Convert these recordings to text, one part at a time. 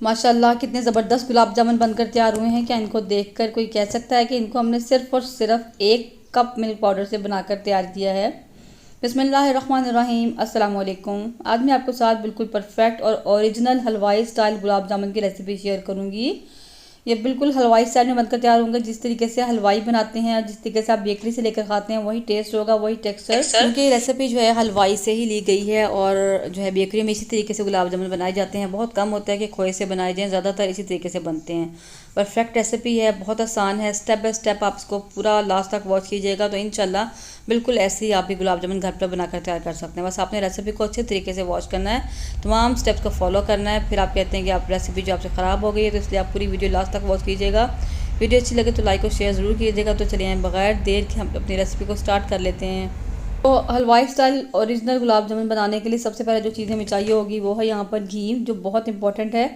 माशाल्लाह कितने ज़बरदस्त गुलाब जामुन बनकर तैयार हुए हैं। क्या इनको देखकर कोई कह सकता है कि इनको हमने सिर्फ़ और सिर्फ 1 कप मिल्क पाउडर से बनाकर तैयार किया है। बिस्मिल्लाहिर्रहमानिर्रहीम, अस्सलाम वालेकुम। आज मैं आपके साथ बिल्कुल परफेक्ट और ओरिजिनल हलवाई स्टाइल गुलाब जामुन की रेसिपी शेयर करूँगी। ये बिल्कुल हलवाई स्टाइल में बनकर तैयार होंगे। जिस तरीके से हलवाई बनाते हैं, जिस तरीके से आप बेकरी से लेकर खाते हैं, वही टेस्ट होगा, वही टेक्सचर। क्योंकि रेसिपी जो है हलवाई से ही ली गई है और जो है बेकरी में इसी तरीके से गुलाब जामुन बनाए जाते हैं। बहुत कम होता है कि खोए से बनाए जाएँ, ज़्यादातर इसी तरीके से बनते हैं। परफेक्ट रेसिपी है, बहुत आसान है। स्टेप बाय स्टेप आप इसको पूरा लास्ट तक वॉच कीजिएगा तो इंशाल्लाह बिल्कुल ऐसे ही आप भी गुलाब जामुन घर पर बनाकर तैयार कर सकते हैं। बस आपने रेसिपी को अच्छे तरीके से वॉच करना है, तमाम स्टेप्स को फॉलो करना है। फिर आप कहते हैं कि आप रेसिपी जो आपसे ख़राब हो गई है, तो इसलिए आप पूरी वीडियो लास्ट तक वॉच कीजिएगा। वीडियो अच्छी लगे तो लाइक और शेयर ज़रूर कीजिएगा। तो चलिए बगैर देर के हम अपनी रेसिपी को स्टार्ट कर लेते हैं। तो हलवाई स्टाइल ओरिजिनल गुलाब जामुन बनाने के लिए सबसे पहले जो चीज़ें हमें चाहिए होगी वो है यहाँ पर घी, जो बहुत इंपॉर्टेंट है।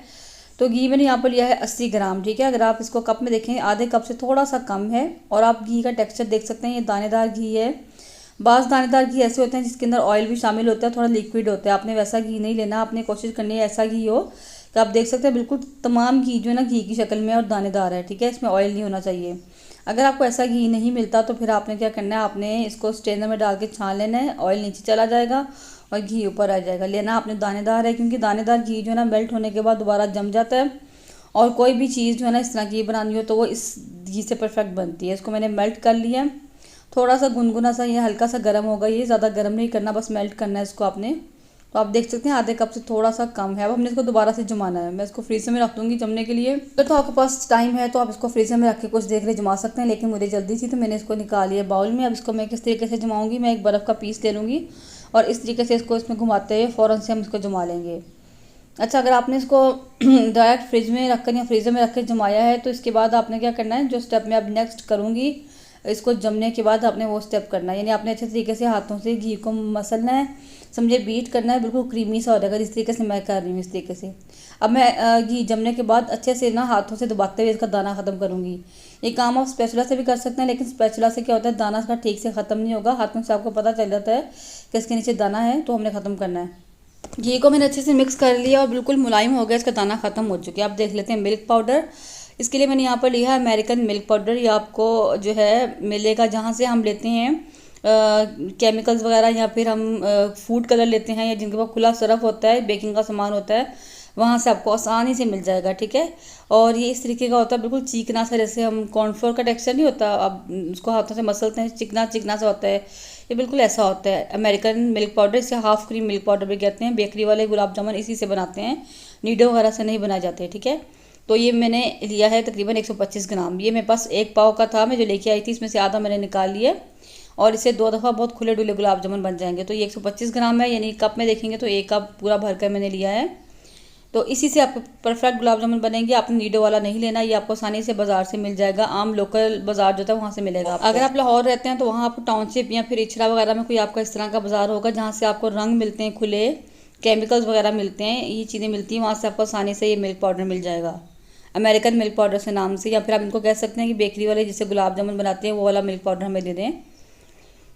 तो घी मैंने यहाँ पर लिया है 80 ग्राम, ठीक है। अगर आप इसको कप में देखें, आधे कप से थोड़ा सा कम है। और आप घी का टेक्सचर देख सकते हैं, ये दानेदार घी है। बाज़ दानेदार घी ऐसे होते हैं जिसके अंदर ऑयल भी शामिल होता है, थोड़ा लिक्विड होता है। आपने वैसा घी नहीं लेना, आपने कोशिश करनी है ऐसा घी हो कि आप देख सकते हैं बिल्कुल तमाम घी जो है ना घी की शक्ल में और दानेदार है, ठीक है। इसमें ऑयल नहीं होना चाहिए। अगर आपको ऐसा घी नहीं मिलता तो फिर आपने क्या करना है, आपने इसको स्ट्रेनर में डाल के छान लेना है। ऑयल नीचे चला जाएगा और घी ऊपर आ जाएगा। लेना आपने दानेदार है, क्योंकि दानेदार घी जो है ना मेल्ट होने के बाद दोबारा जम जाता है। और कोई भी चीज़ जो है ना इस तरह की बनानी हो तो वो इस घी से परफेक्ट बनती है। इसको मैंने मेल्ट कर लिया, थोड़ा सा गुनगुना सा, ये हल्का सा गर्म होगा। ये ज़्यादा गर्म नहीं करना, बस मेल्ट करना है इसको आपने। तो आप देख सकते हैं आधे कप से थोड़ा सा कम है। अब हमने इसको दोबारा से जमाना है। मैं इसको फ्रीज़र में रख दूँगी जमने के लिए। अगर तो आपके पास टाइम है तो आप इसको फ्रीज़र में रख के कुछ देर के लिए जमा सकते हैं, लेकिन मुझे जल्दी थी तो मैंने इसको निकाल लिया बाउल में। अब इसको मैं किस तरीके से जमाऊँगी, मैं एक बर्फ़ का पीस ले लूँगी और इस तरीके से इसको इसमें घुमाते हुए फ़ौरन से हम इसको जमा लेंगे। अच्छा, अगर आपने इसको डायरेक्ट फ्रिज में रख कर या फ्रीज़र में रख कर जमाया है तो इसके बाद आपने क्या करना है, जो स्टेप मैं अब नेक्स्ट करूँगी, इसको जमने के बाद आपने वो स्टेप करना है। यानी आपने अच्छे तरीके से हाथों से घी को मसलना है, समझे, बीट करना है, बिल्कुल क्रीमी सा हो जाएगा जिस तरीके से मैं कर रही हूँ इस तरीके से। अब मैं घी जमने के बाद अच्छे से ना हाथों से दबाते हुए इसका दाना ख़त्म करूँगी। ये काम आप स्पैचुला से भी कर सकते हैं, लेकिन स्पैचुला से क्या होता है, दाना इसका ठीक से ख़त्म नहीं होगा। हाथों से आपको पता चल जाता है कि इसके नीचे दाना है, तो हमने ख़त्म करना है। घी को मैंने अच्छे से मिक्स कर लिया और बिल्कुल मुलायम हो गया, इसका दाना ख़त्म हो चुका है। आप देख लेते हैं मिल्क पाउडर। इसके लिए मैंने यहाँ पर लिया है अमेरिकन मिल्क पाउडर। ये आपको जो है मिलेगा जहाँ से हम लेते हैं केमिकल्स वगैरह, या फिर हम फूड कलर लेते हैं, या जिनके पास खुला सरफ होता है, बेकिंग का सामान होता है, वहाँ से आपको आसानी से मिल जाएगा, ठीक है। और ये इस तरीके का होता है, बिल्कुल चिकना सा, जैसे हम कॉर्नफ्लोर का टेक्सचर नहीं होता, अब उसको हाथों से मसलते हैं, चिकना चिकना सा होता है। ये बिल्कुल ऐसा होता है अमेरिकन मिल्क पाउडर। इसे हाफ़ क्रीम मिल्क पाउडर भी कहते हैं। बेकरी वाले गुलाब जामुन इसी से बनाते हैं, नीडो वगैरह से नहीं बनाए जाते, ठीक है। तो ये मैंने लिया है तकरीबन 125 ग्राम। ये मेरे पास 1 पाव का था, मैं जो लेके आई थी, इसमें से आधा मैंने निकाल लिया और इसे 2 दफ़ा बहुत खुले डुले गुलाब जामुन बन जाएंगे। तो ये 125 ग्राम है, यानी कप में देखेंगे तो 1 कप पूरा भर कर मैंने लिया है। तो इसी से आपको परफेक्ट गुलाब जामुन बनेंगे। आपने नीडो वाला नहीं लेना, ये आपको आसानी से बाज़ार से मिल जाएगा। आम लोकल बाज़ार जो था वहाँ से मिलेगा। अगर आप लाहौर रहते हैं तो वहाँ आपको टाउनशिप या फिर इचरा वगैरह में कोई आपका इस तरह का बाज़ार होगा जहाँ से आपको रंग मिलते हैं, खुले केमिकल्स वगैरह मिलते हैं, ये चीज़ें मिलती हैं। वहाँ से आपको आसानी से ये मिल्क पाउडर मिल जाएगा, अमेरिकन मिल्क पाउडर से नाम से। या फिर आप इनको कह सकते हैं कि बेकरी वाले जिससे गुलाब जामुन बनाते हैं वो वाला मिल्क पाउडर हमें दे दें।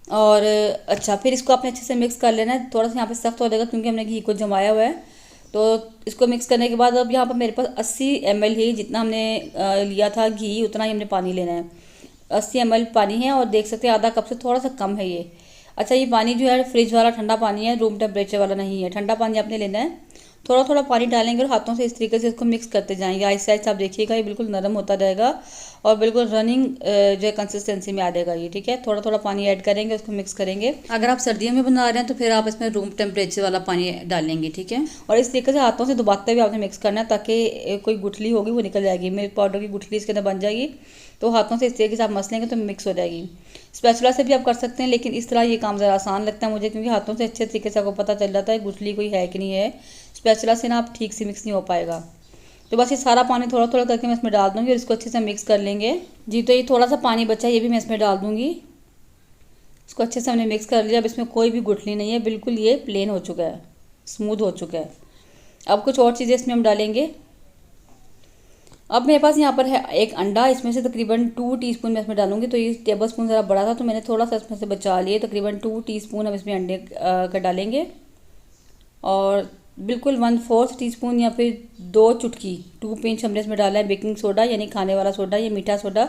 और अच्छा, फिर इसको आपने अच्छे से मिक्स कर लेना है। थोड़ा सा यहाँ पे सख्त हो जाएगा क्योंकि हमने घी को जमाया हुआ है। तो इसको मिक्स करने के बाद अब यहाँ पर मेरे पास 80 ml ही, जितना हमने लिया था घी उतना ही हमने पानी लेना है। 80 ml पानी है और देख सकते हैं आधा कप से थोड़ा सा कम है ये। अच्छा, ये पानी जो है फ्रिज वाला ठंडा पानी है, रूम टेम्परेचर वाला नहीं है। ठंडा पानी आपने लेना है। थोड़ा थोड़ा पानी डालेंगे और हाथों से इस तरीके से इसको मिक्स करते जाएंगे। आहिस्ते आहिस्ते आप देखिएगा ये बिल्कुल नरम होता जाएगा और बिल्कुल रनिंग जो है कंसिस्टेंसी में आ जाएगा ये, ठीक है। थोड़ा थोड़ा पानी ऐड करेंगे, उसको मिक्स करेंगे। अगर आप सर्दियों में बना रहे हैं तो फिर आप इसमें रूम टेम्परेचर वाला पानी डालेंगे, ठीक है। और इस तरीके से हाथों से दबाते हुए आपने मिक्स करना है ताकि कोई गुठली होगी वो निकल जाएगी। मिल्क पाउडर की गुठली इसके अंदर बन जाएगी, तो हाथों से इस तरीके से आप मसलेंगे तो मिक्स हो जाएगी। स्पैचुला से भी आप कर सकते हैं, लेकिन इस तरह ये काम ज़रा आसान लगता है मुझे, क्योंकि हाथों से अच्छे तरीके से आपको पता चल जाता है गुठली कोई है कि नहीं है। स्पैचुला से ना आप ठीक से मिक्स नहीं हो पाएगा। तो बस ये सारा पानी थोड़ा थोड़ा करके मैं इसमें डाल दूँगी और इसको अच्छे से मिक्स कर लेंगे जी। तो ये थोड़ा सा पानी बचा है, ये भी मैं इसमें डाल दूँगी। इसको अच्छे से हमने मिक्स कर लिया। अब इसमें कोई भी गुठली नहीं है, बिल्कुल ये प्लेन हो चुका है, स्मूथ हो चुका है। अब कुछ और चीज़ें इसमें हम डालेंगे। अब मेरे पास यहाँ पर है एक अंडा, इसमें से तकरीबन 2 टीस्पून मैं इसमें डालूंगी। तो ये टेबल स्पून ज़रा बड़ा था तो मैंने थोड़ा सा इसमें से बचा लिए। तकरीबन 2 टीस्पून हम इसमें अंडे का डालेंगे और बिल्कुल 1/4 टीस्पून या फिर 2 चुटकी 2 पिंच हमने इसमें डाला है बेकिंग सोडा, यानी खाने वाला सोडा, ये मीठा सोडा,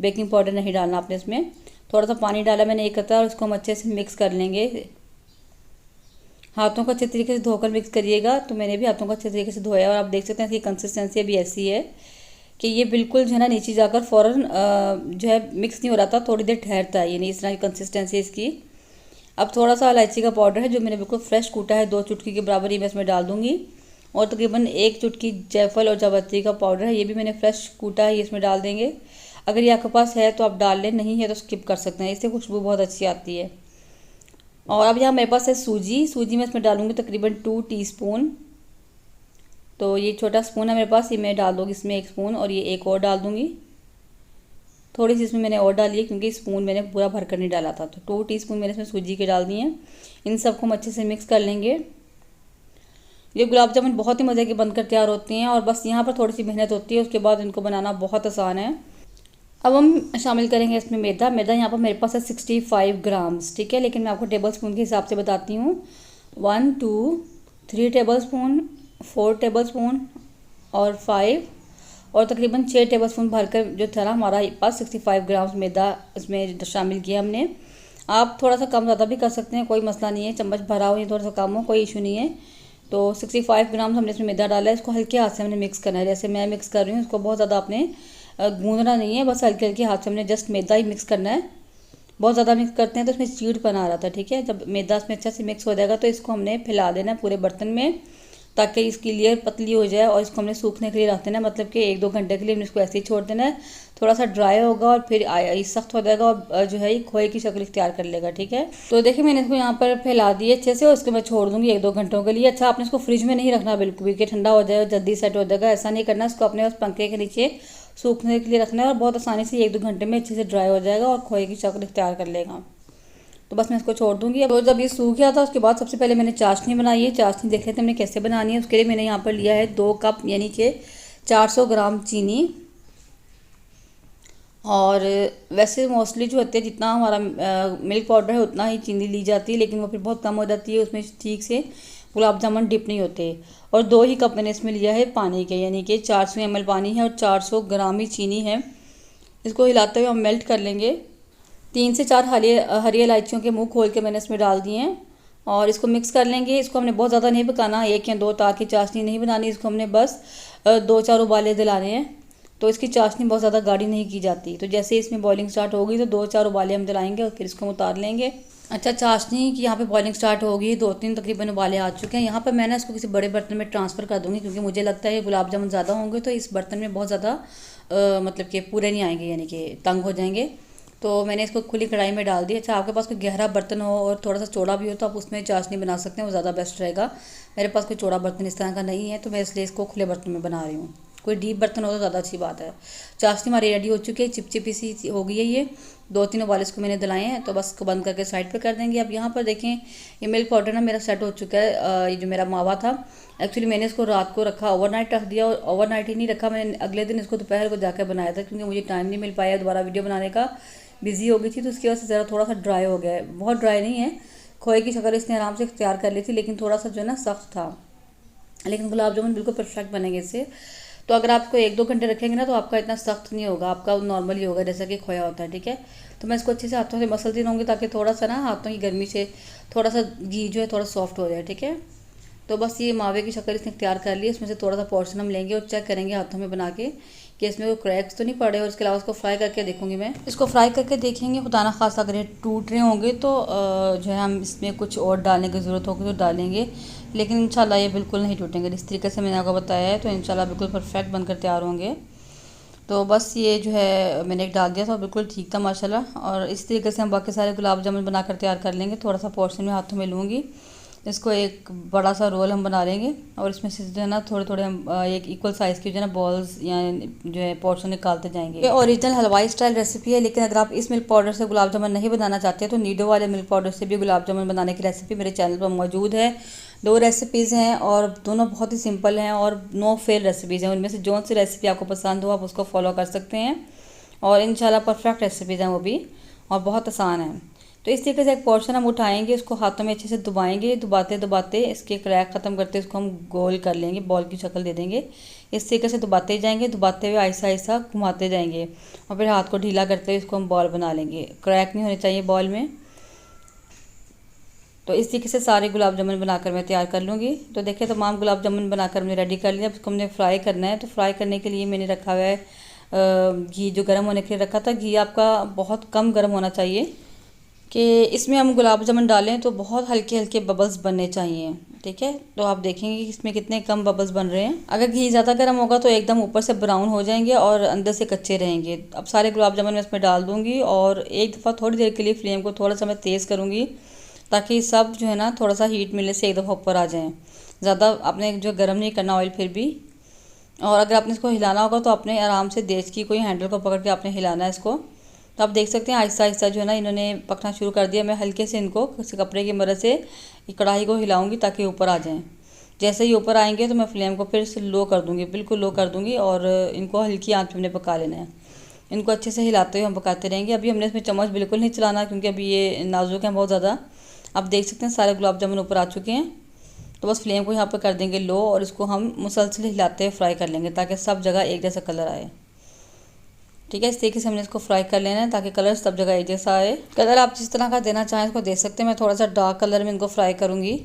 बेकिंग पाउडर नहीं डालना आपने इसमें। थोड़ा सा पानी डाला मैंने एक कतरा और इसको हम अच्छे से मिक्स कर लेंगे। हाथों को अच्छे तरीके से धोकर मिक्स करिएगा। तो मैंने भी हाथों को अच्छे तरीके से धोया और आप देख सकते हैं इसकी कंसिस्टेंसी अभी ऐसी है कि ये बिल्कुल जो है ना नीचे जाकर फ़ौरन जो है मिक्स नहीं हो रहा था, थोड़ी देर ठहरता है, यानी इस तरह की कंसिस्टेंसी इसकी। अब थोड़ा सा इलायची का पाउडर है जो मैंने बिल्कुल फ्रेश कूटा है, 2 चुटकी के बराबर ही मैं इसमें डाल दूँगी। और तकरीबन 1 चुटकी जायफल और जावित्री का पाउडर है, ये भी मैंने फ्रेश कूटा है, ये इसमें डाल देंगे। अगर ये आपके पास है तो आप डाल लें, नहीं है तो स्किप कर सकते हैं, इससे खुशबू बहुत अच्छी आती है। और अब यहाँ मेरे पास है सूजी मैं इसमें डालूँगी तकरीबन 2 टीस्पून। तो ये छोटा स्पून है मेरे पास, ये मैं डाल दूँगी इसमें 1 स्पून, और ये एक और डाल दूँगी। थोड़ी सी इसमें मैंने और डाली है क्योंकि स्पून मैंने पूरा भर कर नहीं डाला था। तो 2 टीस्पून मैंने इसमें सूजी के डाल दिए हैं। इन सबको हम अच्छे से मिक्स कर लेंगे। ये गुलाब जामुन बहुत ही मज़े के बनकर तैयार होती हैं और बस यहाँ पर थोड़ी सी मेहनत होती है, उसके बाद इनको बनाना बहुत आसान है। अब हम शामिल करेंगे इसमें मैदा यहाँ पर मेरे पास है 65 ग्राम्स, ठीक है, लेकिन मैं आपको टेबल स्पून के हिसाब से बताती हूँ। 1 2 3 टेबल स्पून, 4 टेबल स्पून और 5 और तकरीबन 6 टेबल स्पून भरकर जो था हमारा पास 65 ग्राम्स मैदा इसमें शामिल किया हमने। आप थोड़ा सा कम ज़्यादा भी कर सकते हैं, कोई मसला नहीं है, चम्मच भरा हो या थोड़ा सा कम हो कोई इशू नहीं है। तो 65 ग्राम हमने इसमें मैदा डाला है, इसको हल्के हाथ से हमने मिक्स करना है, जैसे मैं मिक्स कर रही हूँ। इसको बहुत ज़्यादा आपने गूंदना नहीं है, बस हल्के हल्के हाथ से हमने जस्ट मैदा ही मिक्स करना है। बहुत ज़्यादा मिक्स करते हैं तो इसमें चीड़पन आ रहा था, ठीक है। जब मैदा इसमें अच्छा से मिक्स हो जाएगा तो इसको हमने फैला देना है पूरे बर्तन में, ताकि इसकी लेयर पतली हो जाए। और इसको हमने सूखने के लिए रख देना है, मतलब कि 1-2 घंटे के लिए हमने इसको ऐसे ही छोड़ देना है। थोड़ा सा ड्राई होगा और फिर सख्त हो जाएगा और जो है ये खोए की शक्ल इख्तियार कर लेगा, ठीक है। तो देखिए मैंने इसको यहाँ पर फैला दिए अच्छे से और इसको मैं छोड़ दूँगी 1-2 घंटों के लिए। अच्छा, आपने इसको फ्रिज में नहीं रखना बिल्कुल भी कि ठंडा हो जाए और जल्दी सेट हो जाएगा, ऐसा नहीं करना। इसको अपने उस पंखे के नीचे सूखने के लिए रखना है और बहुत आसानी से 1-2 घंटे में अच्छे से ड्राई हो जाएगा और खोए की शक्ल इख्तियार कर लेगा। तो बस मैं इसको छोड़ दूंगी। अब जब ये सूख गया था उसके बाद सबसे पहले मैंने चाशनी बनाई है। चाशनी देख लेते हैं हमने कैसे बनानी है। उसके लिए मैंने यहाँ पर लिया है 2 कप यानी कि 400 ग्राम चीनी। और वैसे मोस्टली जो होते हैं जितना हमारा मिल्क पाउडर है उतना ही चीनी ली जाती है, लेकिन वो फिर बहुत कम हो जाती है, उसमें ठीक से गुलाब जामुन डिप नहीं होते। और 2 ही कप मैंने इसमें लिया है पानी के, यानी कि 400 ml पानी है और 400 ग्राम ही चीनी है। इसको हिलाते हुए हम मेल्ट कर लेंगे। 3 से 4 हरी इलायचियों के मुंह खोल के मैंने इसमें डाल दिए हैं और इसको मिक्स कर लेंगे। इसको हमने बहुत ज़्यादा नहीं पकाना, 1 या 2 ताकि चाशनी नहीं बनानी। इसको हमने बस 2-4 उबाले दिलाने हैं, तो इसकी चाशनी बहुत ज़्यादा गाढ़ी नहीं की जाती। तो जैसे इसमें बॉइलिंग स्टार्ट होगी तो 2-4 उबाले हम दिलाएंगे और फिर इसको हम उतार लेंगे। अच्छा, चाशनी की यहाँ पे बॉइलिंग स्टार्ट होगी, 2-3 तकरीबन उबाले आ चुके हैं। यहाँ पर मैं ना इसको किसी बड़े बर्तन में ट्रांसफ़र कर दूँगी क्योंकि मुझे लगता है गुलाब जामुन ज़्यादा होंगे तो इस बर्तन में बहुत ज़्यादा मतलब कि पूरे नहीं आएंगे, यानी कि तंग हो जाएंगे। तो मैंने इसको खुली कढ़ाई में डाल दिया। अच्छा, आपके पास कोई गहरा बर्तन हो और थोड़ा सा चौड़ा भी हो तो आप उसमें चाशनी बना सकते हैं, वो ज़्यादा बेस्ट रहेगा। मेरे पास कोई चौड़ा बर्तन इस तरह का नहीं है तो मैं इसलिए इसको खुले बर्तन में बना रही हूँ। कोई डीप बर्तन हो तो ज़्यादा अच्छी बात है। चाशनी हमारी रेडी हो चुकी है, चिपचिपी सी हो गई है ये। 2-3 उबाले इसको मैंने दिलाए हैं, तो बस इसको बंद करके साइड पे कर देंगे। अब यहाँ पर देखें ये मिल्क पाउडर ना मेरा सेट हो चुका है। ये जो मेरा मावा था, एक्चुअली मैंने इसको रात को रखा, ओवरनाइट रख दिया। और ओवरनाइट ही नहीं रखा मैंने, अगले दिन इसको दोपहर को जाकर बनाया था क्योंकि मुझे टाइम नहीं मिल पाया दोबारा वीडियो बनाने का, बिज़ी हो गई थी, तो उसकी वजह से ज़रा थोड़ा सा ड्राई हो गया है। बहुत ड्राई नहीं है, खोए की शक्ल इसने आराम से तैयार कर ली थी, लेकिन थोड़ा सा जो है ना सख्त था। लेकिन गुलाब जामुन बिल्कुल परफेक्ट बनेंगे इससे। तो अगर आपको 1-2 घंटे रखेंगे ना तो आपका इतना सख्त नहीं होगा, आपका नॉर्मल ही होगा जैसा कि खोया होता है, ठीक है। तो मैं इसको अच्छे से हाथों से मसलती रहूँगी ताकि थोड़ा सा ना हाथों की गर्मी से थोड़ा सा घी जो है थोड़ा सॉफ्ट हो जाए, ठीक है। तो बस ये मावे की शक्ल इसने तैयार कर ली। इसमें से थोड़ा सा पोर्शन हम लेंगे और चेक करेंगे हाथों में बना के कि इसमें कोई क्रैक्स तो नहीं पड़े। और इसके अलावा इसको फ्राई करके देखूंगी मैं। इसको फ्राई करके देखेंगे, खुदा ना खासा अगर ये टूट रहे होंगे तो जो है हम इसमें कुछ और डालने की ज़रूरत होगी तो डालेंगे, लेकिन इंशाल्लाह ये बिल्कुल नहीं टूटेंगे। इस तरीके से मैंने आपको बताया है तो इंशाल्लाह बिल्कुल परफेक्ट बनकर तैयार होंगे। तो बस ये जो है मैंने एक डाल दिया था, बिल्कुल ठीक था माशाल्लाह। और इस तरीके से हम बाकी सारे गुलाब जामुन बनाकर तैयार कर लेंगे। थोड़ा सा पोर्शन में हाथों में लूँगी, इसको एक बड़ा सा रोल हम बना लेंगे और इसमें से जो है ना थोड़े थोड़े हम एक इक्वल साइज़ की जो है ना बॉल्स या जो है पोर्शन निकालते जाएंगे। ये ओरिजिनल हलवाई स्टाइल रेसिपी है, लेकिन अगर आप इस मिल्क पाउडर से गुलाब जामुन नहीं बनाना चाहते तो नीडो वाले मिल्क पाउडर से भी गुलाब जामुन बनाने की रेसिपी मेरे चैनल पर मौजूद है। 2 रेसिपीज़ हैं और दोनों बहुत ही सिंपल हैं और नो फेल रेसिपीज़ हैं। उनमें से जो सी रेसिपी आपको पसंद हो आप उसको फॉलो कर सकते हैं और इंशाल्लाह परफेक्ट रेसिपीज़ हैं वो भी, और बहुत आसान है। तो तो इस तरीके से एक पोर्शन हम उठाएंगे, इसको हाथों में अच्छे से दबाएंगे, दबाते दबाते इसके क्रैक ख़त्म करते इसको हम गोल कर लेंगे, बॉल की शक्ल दे देंगे। इस तरीके से दबाते जाएंगे, दबाते हुए आहिस्ता आहिस्ता घुमाते जाएंगे और फिर हाथ को ढीला करते हुए इसको हम बॉल बना लेंगे। क्रैक नहीं होने चाहिए बॉल में। तो इस तरीके से सारे गुलाब जामुन बनाकर मैं तैयार कर लूँगी। तो देखिए तमाम गुलाब जामुन बनाकर हमने रेडी कर लिया। अब इसको हमने फ्राई करना है। तो फ्राई करने के लिए मैंने रखा हुआ है घी, जो गर्म होने के लिए रखा था। घी आपका बहुत कम गर्म होना चाहिए कि इसमें हम गुलाब जामुन डालें तो बहुत हल्के हल्के बबल्स बनने चाहिए। ठीक है, तो आप देखेंगे कि इसमें कितने कम बबल्स बन रहे हैं। अगर घी ज़्यादा गर्म होगा तो एकदम ऊपर से ब्राउन हो जाएंगे और अंदर से कच्चे रहेंगे। अब सारे गुलाब जामुन मैं इसमें डाल दूँगी और एक दफ़ा थोड़ी देर के लिए फ्लेम को थोड़ा सा मैं तेज़ करूँगी ताकि सब जो है ना थोड़ा सा हीट मिलने से एक दफ़ा ऊपर आ जाएँ। ज़्यादा आपने जो गर्म नहीं करना ऑयल फिर भी। और अगर आपने इसको हिलाना होगा तो आपने आराम से देश की कोई हैंडल को पकड़ के आपने हिलाना है इसको। तो आप देख सकते हैं आहिस्ता आहिस्ता जो है ना इन्होंने पकना शुरू कर दिया। मैं हल्के से इनको किसी कपड़े की मदद से कढ़ाई को हिलाऊंगी ताकि ऊपर आ जाएं। जैसे ही ऊपर आएंगे तो मैं फ्लेम को फिर से लो कर दूंगी, बिल्कुल लो कर दूंगी और इनको हल्की आंच पे हमने पका लेना है। इनको अच्छे से हिलाते हुए हम पकाते रहेंगे। अभी हमने इसमें चम्मच बिल्कुल नहीं चलाना क्योंकि अभी ये नाजुक हैं बहुत ज़्यादा। आप देख सकते हैं सारे गुलाब जामुन ऊपर आ चुके हैं। तो बस फ्लेम को यहाँ पर कर देंगे लो और इसको हम मुसलसल हिलाते हुए फ्राई कर लेंगे ताकि सब जगह एक जैसा कलर आए। ठीक है, इस तरीके से हमने इसको फ्राई कर लेना है ताकि कलर सब जगह एक जैसा आए। कलर आप जिस तरह का देना चाहें इसको दे सकते हैं। मैं थोड़ा सा डार्क कलर में इनको फ्राई करूँगी।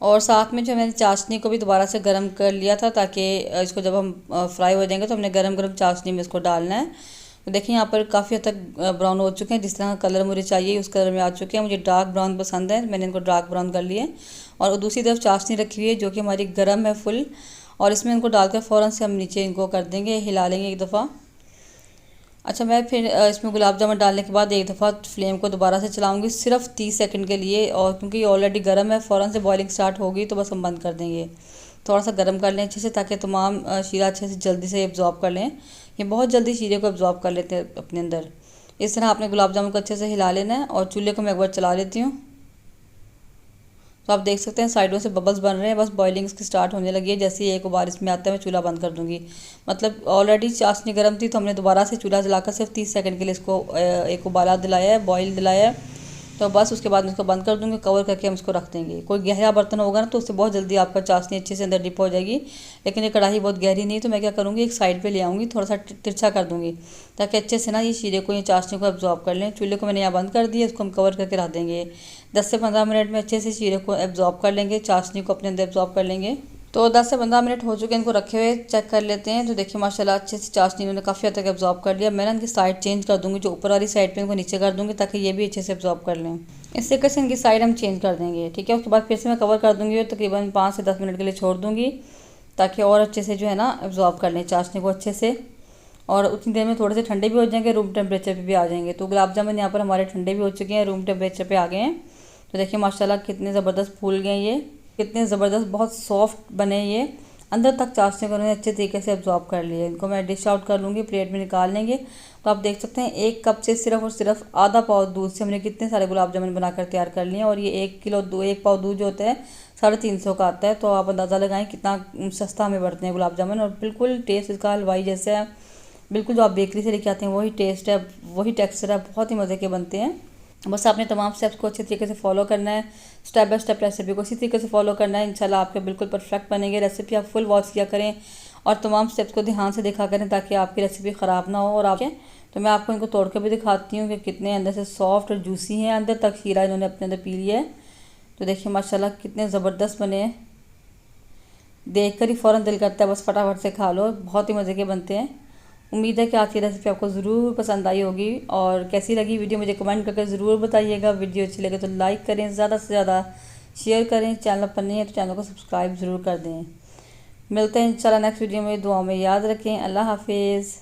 और साथ में जो मैंने चाशनी को भी दोबारा से गर्म कर लिया था ताकि इसको जब हम फ्राई हो जाएंगे तो हमने गरम गरम चाशनी में इसको डालना है। तो देखिए यहाँ पर काफ़ी हद तक ब्राउन हो चुके हैं। जिस तरह का कलर मुझे चाहिए उस कलर में आ चुके हैं। मुझे डार्क ब्राउन पसंद है, मैंने इनको डार्क ब्राउन कर लिए। और दूसरी तरफ चाशनी रखी हुई है जो कि हमारी गर्म है फुल, और इसमें इनको डालकर फ़ौरन से हम नीचे इनको कर देंगे, हिला लेंगे एक दफ़ा। अच्छा, मैं फिर इसमें गुलाब जामुन डालने के बाद एक दफ़ा फ्लेम को दोबारा से चलाऊंगी सिर्फ 30 सेकंड के लिए। और क्योंकि ये ऑलरेडी गर्म है, फ़ौरन से बॉइलिंग स्टार्ट होगी तो बस हम बंद कर देंगे। थोड़ा सा गर्म कर लें अच्छे से ताकि तमाम शीरा अच्छे से जल्दी से एब्जॉर्ब कर लें। ये बहुत जल्दी शीरे को एब्जॉर्ब कर लेते हैं अपने अंदर। इस तरह आपने गुलाब जामुन को अच्छे से हिला लेना है। और चूल्हे को मैं एक बार चला लेती हूँ। तो आप देख सकते हैं साइडों से बबल्स बन रहे हैं, बस बॉइलिंग इसकी स्टार्ट होने लगी है। जैसे ही एक उबाल इसमें आता है मैं चूल्हा बंद कर दूंगी। मतलब ऑलरेडी चाशनी गर्म थी तो हमने दोबारा से चूल्हा जलाकर सिर्फ 30 सेकंड के लिए इसको एक उबाला दिलाया है, बॉईल दिलाया है। तो बस उसके बाद मैं इसको बंद कर दूंगी, कवर करके हम इसको रख देंगे। कोई गहरा बर्तन होगा ना तो उससे बहुत जल्दी आपका चाशनी अच्छे से अंदर डिप हो जाएगी। लेकिन ये कढ़ाई बहुत गहरी नहीं, तो मैं क्या करूँगी एक साइड पे ले आऊँगी, थोड़ा सा तिरछा कर दूँगी ताकि अच्छे से ना ये शीरे को, ये चाशनी को एब्जॉर्ब कर लें। चूल्हे को मैंने यहाँ बंद कर दिया, इसको हम कवर करके रख देंगे। 10 से 15 मिनट में अच्छे से शीरे को एब्जॉर्ब कर लेंगे, चाशनी को अपने अंदर एब्जॉर्ब कर लेंगे। तो 10 से 15 मिनट हो चुके हैं, इनको रखे हुए चेक कर लेते हैं। तो देखिए माशाल्लाह अच्छे से चाशनी इन्होंने काफ़ी हद तक एब्जॉर्ब कर लिया। मैं ना इनकी साइड चेंज कर दूँगी, जो ऊपर वाली साइड पे इनको नीचे कर दूँगी ताकि ये भी अच्छे से एब्जॉर्ब कर लें। इस तरीके से इनकी साइड हम चेंज कर देंगे। ठीक है, उसके बाद फिर से मैं कवर कर दूँगी और तकरीबन 5 से 10 मिनट के लिए छोड़ दूँगी ताकि और अच्छे से जो है ना एब्जॉर्ब कर लें चाशनी को अच्छे से। और उतनी देर में थोड़े से ठंडे भी हो जाएंगे, रूम टेम्परेचर पे भी आ जाएंगे। तो गुलाब जामुन यहाँ पर हमारे ठंडे भी हो चुके हैं, रूम टेम्परेचर पे आ गए हैं। तो देखिए माशाल्लाह कितने ज़बरदस्त फूल गए, ये कितने ज़बरदस्त बहुत सॉफ्ट बने। ये अंदर तक चाशनी को उन्होंने अच्छे तरीके से एब्जॉर्ब कर लिया। इनको मैं डिश आउट कर लूँगी, प्लेट में निकाल लेंगे। तो आप देख सकते हैं 1 कप से सिर्फ और सिर्फ आधा पाव दूध से हमने कितने सारे गुलाब जामुन बनाकर तैयार कर लिए। और ये 1 पाव दूध जो होता है 350 का आता है। तो आप अंदाज़ा लगाएं कितना सस्ता हमें पड़ते हैं गुलाब जामुन। और बिल्कुल टेस्ट इसका हलवाई जैसा है, बिल्कुल जो आप बेकरी से लेके आते हैं वही टेस्ट है, वही टेक्सचर है, बहुत ही मज़े के बनते हैं। बस आपने तमाम स्टेप्स को अच्छे तरीके से फॉलो करना है, स्टेप बाय स्टेप रेसिपी को इसी तरीके से फॉलो करना है। इंशाल्लाह आपके बिल्कुल परफेक्ट बनेंगे। रेसिपी आप फुल वॉच किया करें और तमाम स्टेप्स को ध्यान से देखा करें ताकि आपकी रेसिपी ख़राब ना हो। और आपके तो मैं आपको इनको तोड़ कर भी दिखाती हूँ कि कितने अंदर से सॉफ्ट और जूसी हैं, अंदर तक शीरा इन्होंने अपने अंदर पी लिया है। तो देखिए माशाल्लाह कितने ज़बरदस्त बने हैं, देख कर ही फ़ौरन दिल करता है बस फटाफट से खा लो। बहुत ही मज़े के बनते हैं। उम्मीद है कि आज की रेसिपी आपको ज़रूर पसंद आई होगी। और कैसी लगी वीडियो मुझे कमेंट करके ज़रूर बताइएगा। वीडियो अच्छी लगे तो लाइक करें, ज़्यादा से ज़्यादा शेयर करें। चैनल पर नहीं है तो चैनल को सब्सक्राइब ज़रूर कर दें। मिलते हैं इंशाल्लाह नेक्स्ट वीडियो में। दुआ में याद रखें। अल्लाह हाफिज़।